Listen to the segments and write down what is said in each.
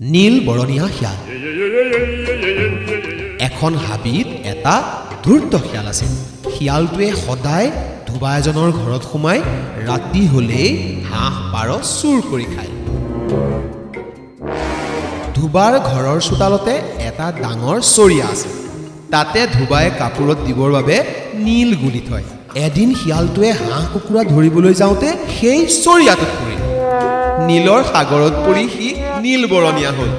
নীল বৰণীয়া শিয়াল এখন হাবিত এটা ধূৰ্ত শিয়াল আছিল। শিয়ালটোৱে সদায় ধুবা এজনৰ ঘৰত সোমাই ৰাতি হলেই হাঁহ পাৰ চুৰ কৰি খায়। ধুবাৰ ঘৰৰ চোতালতে এটা ডাঙৰ চৰিয়া আছে। তাতে ধুবাই কাপোৰত দিবৰ বাবে নীল গুলি থয়। এদিন শিয়ালটোৱে হাঁহ কুকুৰা ধৰিবলৈ যাওঁতে সেই চৰিয়াটোত পৰিল। নীলৰ সাগৰত পৰি সি নীল বৰণীয়া হ'ল।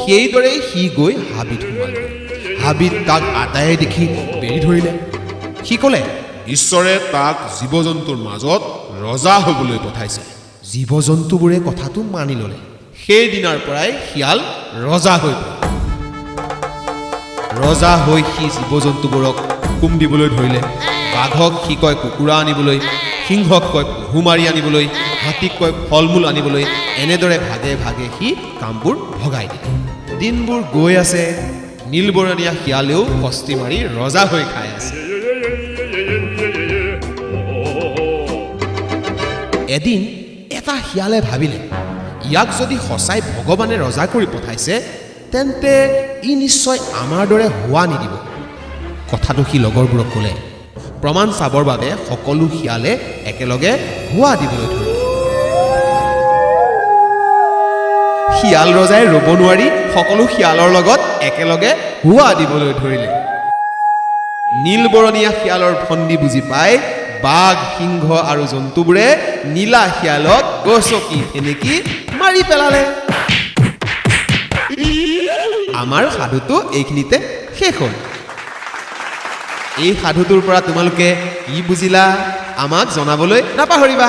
সেইদৰে সি গৈ হাবিত সোমাল। হাবিত তাক আটায়ে দেখি বেৰি ধৰিলে। সি ক'লে, ঈশ্বৰে তাক জীৱ জন্তুৰ মাজত ৰজা হ'বলৈ পঠাইছে। জীৱ জন্তুবোৰে কথাটো মানি ল'লে। সেইদিনাৰ পৰাই শিয়াল ৰজা হৈ পৰিল। ৰজা হৈ সি জীৱ জন্তুবোৰক হুকুম দিবলৈ ধৰিলে। বাঘক সি কয় কুকুৰা আনিবলৈ, সিংহক কয় পহু মাৰি আনিবলৈ, হাতীক কয় ফল মূল আনিবলৈ। এনেদৰে ভাগে ভাগে সি কামবোৰ ভগাই দিলে। দিনবোৰ গৈ আছে, নীলবৰণীয়া শিয়ালেও কস্তি মাৰি ৰজা হৈ খাই আছে। এদিন এটা শিয়ালে ভাবিলে, ইয়াক যদি সঁচাই ভগৱানে ৰজা কৰি পঠাইছে তেন্তে ই নিশ্চয় আমাৰ দৰে হোৱা নিদিব। কথাটো সি লগৰবোৰক ক'লে। প্ৰমাণ চাবৰ বাবে সকলো শিয়ালে একেলগে হোৱা দিবলৈ ধৰিলে। শিয়াল ৰজাই ৰ'ব নোৱাৰি সকলো শিয়ালৰ লগত একেলগে হোৱা দিবলৈ ধৰিলে। নীলবৰণীয়া শিয়ালৰ ফন্দি বুজি পাই বাঘ, সিংহ আৰু জন্তুবোৰে নীলা শিয়ালক গছকি ফেনেকি মাৰি পেলালে। আমাৰ সাধুটো এইখিনিতে শেষ হ'ল। এই সাধুটোৰ পৰা তোমালোকে কি বুজিলা আমাক জনাবলৈ নাপাহৰিবা।